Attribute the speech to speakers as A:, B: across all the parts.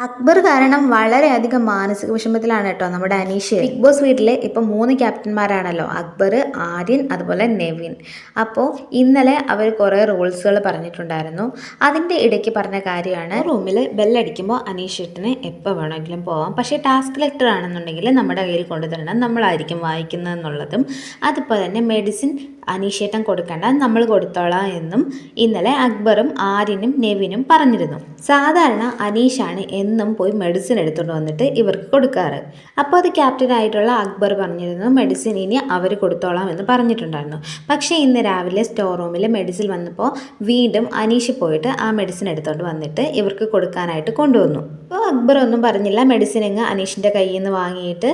A: അക്ബർ കാരണം വളരെയധികം മാനസിക വിഷമത്തിലാണ് കേട്ടോ നമ്മുടെ അനീഷ്. ബിഗ് ബോസ് വീട്ടിലെ ഇപ്പം 3 ക്യാപ്റ്റന്മാരാണല്ലോ, അക്ബർ, ആര്യൻ, അതുപോലെ നെവിൻ. അപ്പോൾ ഇന്നലെ അവർ കുറേ റൂൾസുകൾ പറഞ്ഞിട്ടുണ്ടായിരുന്നു. അതിൻ്റെ ഇടയ്ക്ക് പറഞ്ഞ കാര്യമാണ്, റൂമിൽ ബെല്ലടിക്കുമ്പോൾ അനീഷേട്ടന് എപ്പോൾ വേണമെങ്കിലും പോവാം, പക്ഷേ ടാസ്ക് ലെറ്റർ ആണെന്നുണ്ടെങ്കിൽ നമ്മുടെ കയ്യിൽ കൊണ്ടുതരണം, നമ്മളായിരിക്കും വായിക്കുന്നതെന്നുള്ളതും, അതുപോലെ തന്നെ മെഡിസിൻ അനീഷേട്ടൻ കൊടുക്കേണ്ട, നമ്മൾ കൊടുത്തോളാം എന്നും ഇന്നലെ അക്ബറും ആര്യനും നെവിനും പറഞ്ഞിരുന്നു. സാധാരണ അനീഷാണ് എന്നും പോയി മെഡിസിൻ എടുത്തുകൊണ്ട് വന്നിട്ട് ഇവർക്ക് കൊടുക്കാറ്. അപ്പോൾ അത് ക്യാപ്റ്റനായിട്ടുള്ള അക്ബർ പറഞ്ഞിരുന്നു മെഡിസിൻ ഇനി അവർ കൊടുത്തോളാം എന്ന് പറഞ്ഞിട്ടുണ്ടായിരുന്നു. പക്ഷേ ഇന്ന് രാവിലെ സ്റ്റോർ റൂമിൽ മെഡിസിൻ വന്നപ്പോൾ വീണ്ടും അനീഷ് പോയിട്ട് ആ മെഡിസിൻ എടുത്തുകൊണ്ട് വന്നിട്ട് ഇവർക്ക് കൊടുക്കാനായിട്ട് കൊണ്ടുവന്നു. അപ്പോൾ അക്ബർ ഒന്നും പറഞ്ഞില്ല, മെഡിസിൻ അങ്ങ് അനീഷിൻ്റെ കയ്യിൽ നിന്ന് വാങ്ങിയിട്ട്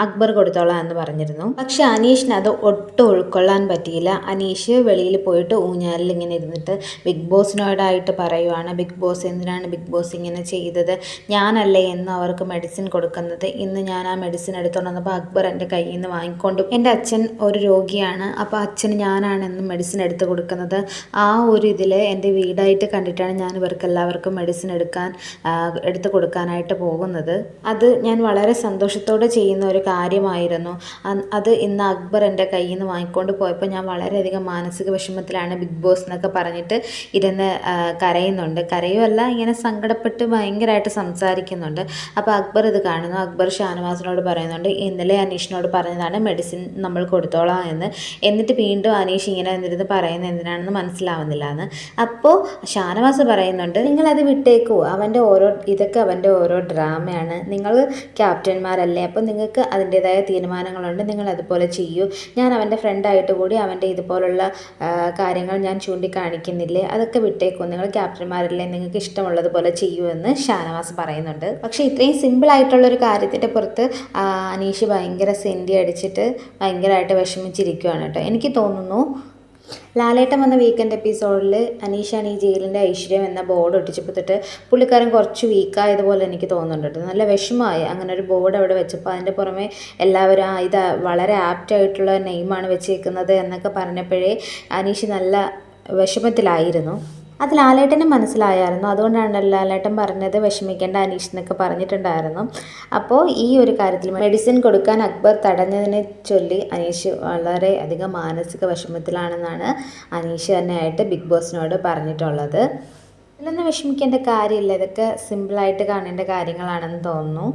A: അക്ബർ കൊടുത്തോളാം എന്ന് പറഞ്ഞിരുന്നു. പക്ഷെ അനീഷിന് അത് ഒട്ടും ഉൾക്കൊള്ളാൻ പറ്റിയില്ല. അനീഷ് വെളിയിൽ പോയിട്ട് ഊഞ്ഞാലിൽ ഇങ്ങനെ ഇരുന്നിട്ട് ബിഗ് ബോസിനോടായിട്ട് പറയുവാണ്, ബിഗ് ബോസ് എന്തിനാണ് ബിഗ് ബോസ് ഇങ്ങനെ ചെയ്തത്, ഞാനല്ലേ എന്ന് അവർക്ക് മെഡിസിൻ കൊടുക്കുന്നത്, ഇന്ന് ഞാൻ ആ മെഡിസിൻ എടുത്തുകൊണ്ട് വന്നപ്പോൾ അക്ബർ എൻ്റെ കയ്യിൽ നിന്ന് വാങ്ങിക്കൊണ്ടു, എൻ്റെ അച്ഛൻ ഒരു രോഗിയാണ്, അപ്പോൾ അച്ഛന് ഞാനാണെന്നും മെഡിസിൻ എടുത്ത് കൊടുക്കുന്നത്, ആ ഒരു ഇതിൽ എൻ്റെ വീടായിട്ട് കണ്ടിട്ടാണ് ഞാൻ ഇവർക്ക് എല്ലാവർക്കും മെഡിസിൻ എടുത്ത് കൊടുക്കാനായിട്ട് പോകുന്നത്. അത് ഞാൻ വളരെ സന്തോഷത്തോടെ ചെയ്യുന്ന ഒരു കാര്യമായിരുന്നു. അത് ഇന്ന് അക്ബർ എൻ്റെ കയ്യിൽ നിന്ന് വാങ്ങിക്കൊണ്ട് പോയപ്പോൾ ഞാൻ വളരെയധികം മാനസിക വിഷമത്തിലാണ് ബിഗ് ബോസ് എന്നൊക്കെ പറഞ്ഞിട്ട് ഇരുന്ന് കരയുന്നുണ്ട്. കരയുമല്ല, ഇങ്ങനെ സങ്കടപ്പെട്ട് ഭയങ്കരമായിട്ട് സംസാരിക്കുന്നുണ്ട്. അപ്പോൾ അക്ബർ ഇത് കാണുന്നു. അക്ബർ ഷാനവാസിനോട് പറയുന്നുണ്ട്, ഇന്നലെ അനീഷിനോട് പറഞ്ഞതാണ് മെഡിസിൻ നമ്മൾ കൊടുത്തോളാം എന്ന്, എന്നിട്ട് വീണ്ടും അനീഷ് ഇങ്ങനെ എന്നിരുന്ന് പറയുന്നത് എന്തിനാണെന്ന് മനസ്സിലാവുന്നില്ല എന്ന്. അപ്പോൾ ഷാനവാസ് പറയുന്നുണ്ട്, നിങ്ങളത് വിട്ടേക്കൂ, ഇതൊക്കെ അവൻ്റെ ഓരോ ഡ്രാമയാണ്, നിങ്ങൾ ക്യാപ്റ്റന്മാരല്ലേ, അപ്പോൾ നിങ്ങൾക്ക് അതിൻ്റേതായ തീരുമാനങ്ങളുണ്ട്, നിങ്ങൾ അതുപോലെ ചെയ്യൂ, ഞാൻ അവൻ്റെ ഫ്രണ്ടായിട്ട് കൂടി അവൻ്റെ ഇതുപോലുള്ള കാര്യങ്ങൾ ഞാൻ ചൂണ്ടിക്കാണിക്കുന്നില്ലേ, അതൊക്കെ വിട്ടേക്കും, നിങ്ങൾ ക്യാപ്റ്റന്മാരല്ലേ, നിങ്ങൾക്ക് ഇഷ്ടമുള്ളതുപോലെ ചെയ്യൂ എന്ന് ഷാനവാസ് പറയുന്നുണ്ട്. പക്ഷേ ഇത്രയും സിമ്പിളായിട്ടുള്ളൊരു കാര്യത്തിൻ്റെ പുറത്ത് അനീഷ് ഭയങ്കര സെൻറ്റി അടിച്ചിട്ട് ഭയങ്കരമായിട്ട് വിഷമിച്ചിരിക്കുകയാണ് കേട്ടോ. എനിക്ക് തോന്നുന്നു ലാലേട്ടൻ വന്ന വീക്കെൻഡ് എപ്പിസോഡിൽ അനീഷാണ് ഈ ജയിലിൻ്റെ ഐശ്വര്യം എന്ന ബോർഡ് ഒട്ടിച്ചപ്പോൾ തൊട്ട് പുള്ളിക്കാരൻ കുറച്ച് വീക്കായതുപോലെ എനിക്ക് തോന്നുന്നുണ്ട്. നല്ല വിഷമമായി അങ്ങനെ ഒരു ബോർഡ് അവിടെ വെച്ചപ്പോൾ. അതിൻ്റെ പുറമെ എല്ലാവരും ഇത് വളരെ ആപ്റ്റായിട്ടുള്ള നെയിമാണ് വെച്ചേക്കുന്നത് എന്നൊക്കെ പറഞ്ഞപ്പോഴേ അനീഷ് നല്ല വിഷമത്തിലായിരുന്നു. അത് ലാലേട്ടനും മനസ്സിലായായിരുന്നു. അതുകൊണ്ടാണ് ലാലേട്ടൻ പറഞ്ഞത് വിഷമിക്കേണ്ട അനീഷ് എന്നൊക്കെ പറഞ്ഞിട്ടുണ്ടായിരുന്നു. അപ്പോൾ ഈ ഒരു കാര്യത്തിൽ മെഡിസിൻ കൊടുക്കാൻ അക്ബർ തടഞ്ഞതിനെ ചൊല്ലി അനീഷ് വളരെ അധികം മാനസിക വിഷമത്തിലാണെന്നാണ് അനീഷ് തന്നെയായിട്ട് ബിഗ് ബോസിനോട് പറഞ്ഞിട്ടുള്ളത്. ഇതിലൊന്നും വിഷമിക്കേണ്ട കാര്യമില്ല, ഇതൊക്കെ സിമ്പിളായിട്ട് കാണേണ്ട കാര്യങ്ങളാണെന്ന് തോന്നുന്നു.